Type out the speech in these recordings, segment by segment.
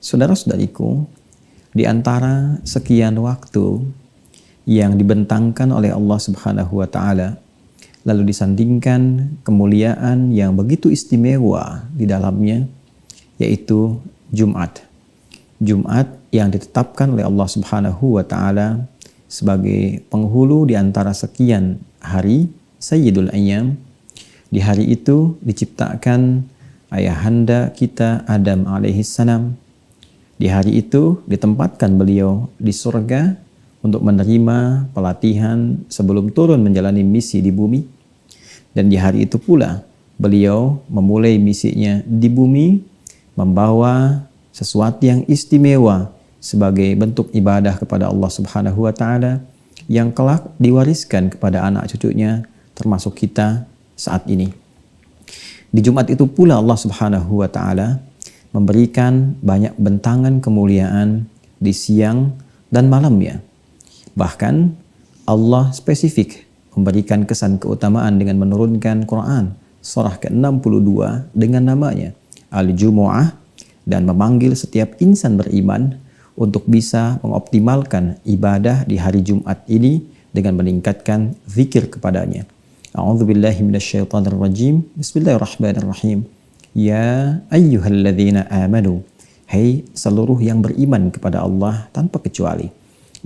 Saudara-saudariku, di antara sekian waktu yang dibentangkan oleh Allah Subhanahu wa taala, lalu disandingkan kemuliaan yang begitu istimewa di dalamnya, yaitu Jumat. Jumat yang ditetapkan oleh Allah Subhanahu wa taala sebagai penghulu di antara sekian hari, Sayyidul Ayyam. Di hari itu diciptakan ayahanda kita Adam alaihissalam. Di hari itu ditempatkan beliau di surga untuk menerima pelatihan sebelum turun menjalani misi di bumi. Dan di hari itu pula beliau memulai misinya di bumi, membawa sesuatu yang istimewa sebagai bentuk ibadah kepada Allah Subhanahu wa taala yang kelak diwariskan kepada anak cucunya termasuk kita saat ini. Di Jumat itu pula Allah Subhanahu wa taala memberikan banyak bentangan kemuliaan di siang dan malamnya. Bahkan Allah spesifik memberikan kesan keutamaan dengan menurunkan Quran surah ke-62 dengan namanya Al-Jumu'ah dan memanggil setiap insan beriman untuk bisa mengoptimalkan ibadah di hari Jumat ini dengan meningkatkan zikir kepadanya. A'udzubillahi minasyaitonirrajim. Bismillahirrahmanirrahim. Ya ayyuhalladzina amanu, hai seluruh yang beriman kepada Allah tanpa kecuali,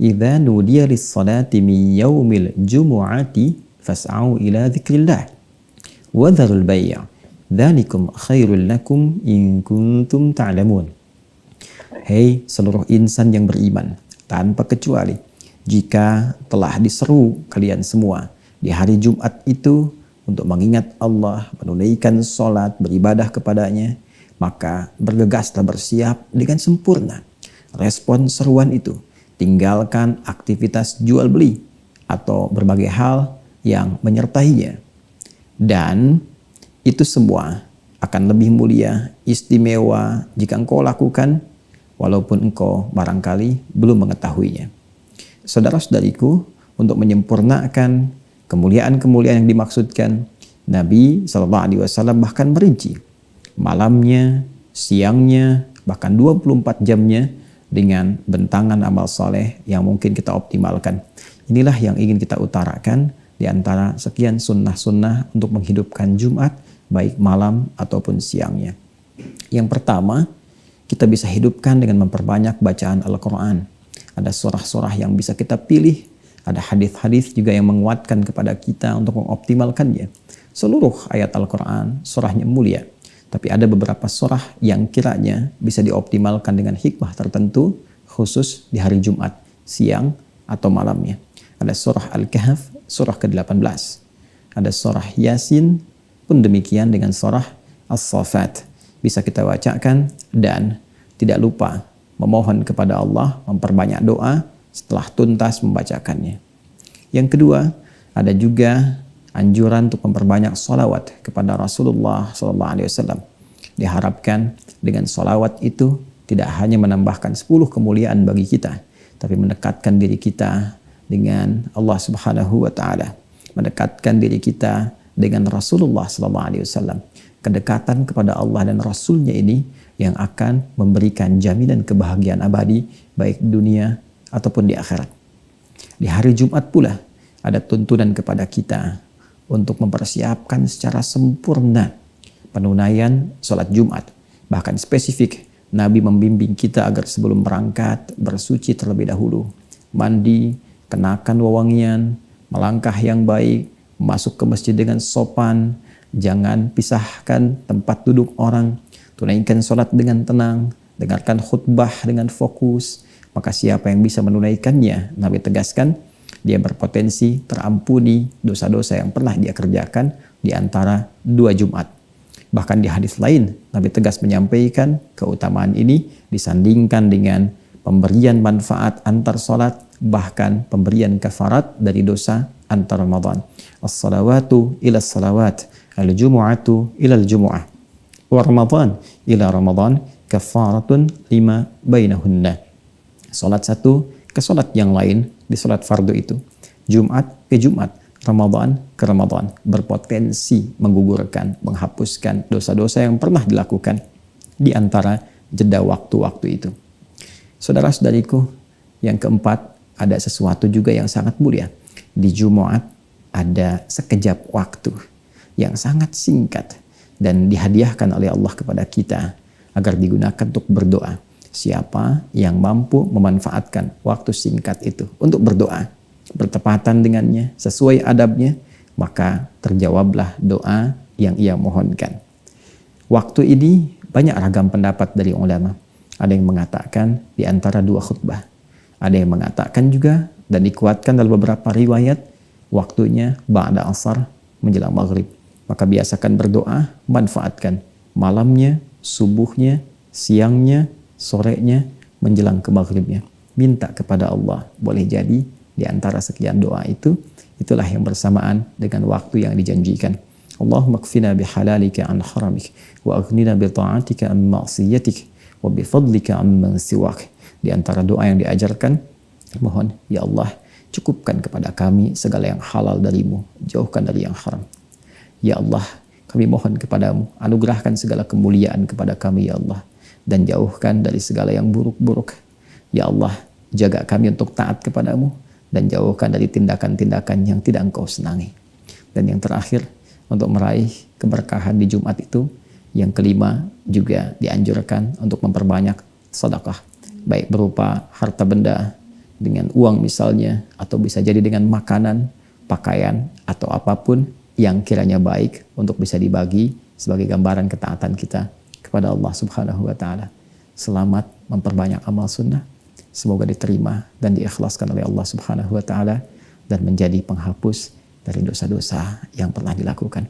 idza nudiya lis-salati min yaumil jumu'ati fas'au ila dzikrillah wa dzarul bai', dzalikum khairul lakum in kuntum ta'lamun. Hai seluruh insan yang beriman tanpa kecuali, jika telah diseru kalian semua di hari Jumat itu untuk mengingat Allah, menunaikan sholat, beribadah kepadanya, maka bergegaslah bersiap dengan sempurna. Respon seruan itu, tinggalkan aktivitas jual beli atau berbagai hal yang menyertainya. Dan itu semua akan lebih mulia, istimewa jika engkau lakukan walaupun engkau barangkali belum mengetahuinya. Saudara-saudariku, untuk menyempurnakan kemuliaan-kemuliaan yang dimaksudkan, Nabi SAW bahkan merinci malamnya, siangnya, bahkan 24 jamnya dengan bentangan amal soleh yang mungkin kita optimalkan. Inilah yang ingin kita utarakan di antara sekian sunnah-sunnah untuk menghidupkan Jumat, baik malam ataupun siangnya. Yang pertama, kita bisa hidupkan dengan memperbanyak bacaan Al-Quran. Ada surah-surah yang bisa kita pilih, ada hadis-hadis juga yang menguatkan kepada kita untuk mengoptimalkannya. Seluruh ayat Al-Quran, surahnya mulia. Tapi ada beberapa surah yang kiranya bisa dioptimalkan dengan hikmah tertentu, khusus di hari Jumat, siang atau malamnya. Ada surah Al-Kahf, surah ke-18. Ada surah Yasin, pun demikian dengan surah As-Saffat. Bisa kita bacakan dan tidak lupa memohon kepada Allah, memperbanyak doa setelah tuntas membacakannya. Yang kedua, ada juga anjuran untuk memperbanyak sholawat kepada Rasulullah SAW. Diharapkan dengan sholawat itu tidak hanya menambahkan 10 kemuliaan bagi kita, tapi mendekatkan diri kita dengan Allah Subhanahu wa taala, mendekatkan diri kita dengan Rasulullah SAW. Kedekatan kepada Allah dan Rasulnya ini yang akan memberikan jaminan kebahagiaan abadi baik dunia ataupun di akhirat. Di hari Jumat pula ada tuntunan kepada kita untuk mempersiapkan secara sempurna penunaian sholat Jumat. Bahkan spesifik, Nabi membimbing kita agar sebelum berangkat bersuci terlebih dahulu, mandi, kenakan wewangian, melangkah yang baik, masuk ke masjid dengan sopan, jangan pisahkan tempat duduk orang, tunaikan sholat dengan tenang, dengarkan khutbah dengan fokus. Maka siapa yang bisa menunaikannya, Nabi tegaskan, dia berpotensi terampuni dosa-dosa yang pernah dia kerjakan di antara 2 Jumat. Bahkan di hadis lain, Nabi tegas menyampaikan keutamaan ini disandingkan dengan pemberian manfaat antar sholat, bahkan pemberian kafarat dari dosa antar Ramadan. As-salawatu ila salawat, al-jumu'atu ila al-jumu'ah, wa Ramadan ila Ramadan, kafaratun lima bainahunna. Salat satu ke salat yang lain di salat fardu itu. Jumat ke Jumat, Ramadan ke Ramadan, berpotensi menggugurkan, menghapuskan dosa-dosa yang pernah dilakukan di antara jeda waktu-waktu itu. Saudara-saudariku, yang keempat, ada sesuatu juga yang sangat mulia. Di Jumat ada sekejap waktu yang sangat singkat dan dihadiahkan oleh Allah kepada kita agar digunakan untuk berdoa. Siapa yang mampu memanfaatkan waktu singkat itu untuk berdoa, bertepatan dengannya, sesuai adabnya, maka terjawablah doa yang ia mohonkan. Waktu ini banyak ragam pendapat dari ulama. Ada yang mengatakan di antara 2 khutbah. Ada yang mengatakan juga dan dikuatkan dalam beberapa riwayat waktunya ba'da asar menjelang maghrib. Maka biasakan berdoa, manfaatkan malamnya, subuhnya, siangnya, sorenya, menjelang ke maghribnya. Minta kepada Allah. Boleh jadi di antara sekian doa itu, itulah yang bersamaan dengan waktu yang dijanjikan. Allahumma kfina bihalalika an haramik wa aghnina bi ta'atika an ma'siyatik wa bi fadlika amman siwak. Di antara doa yang diajarkan, mohon ya Allah, cukupkan kepada kami segala yang halal darimu, jauhkan dari yang haram. Ya Allah, kami mohon kepadamu, anugerahkan segala kemuliaan kepada kami ya Allah, dan jauhkan dari segala yang buruk-buruk. Ya Allah, jaga kami untuk taat kepadamu, dan jauhkan dari tindakan-tindakan yang tidak Engkau senangi. Dan yang terakhir, untuk meraih keberkahan di Jumat itu, yang kelima juga dianjurkan untuk memperbanyak sedekah, baik berupa harta benda dengan uang misalnya, atau bisa jadi dengan makanan, pakaian, atau apapun yang kiranya baik untuk bisa dibagi sebagai gambaran ketaatan kita kepada Allah Subhanahu wa Ta'ala. Selamat memperbanyak amal sunnah, semoga diterima dan diikhlaskan oleh Allah Subhanahu wa Ta'ala dan menjadi penghapus dari dosa-dosa yang pernah dilakukan.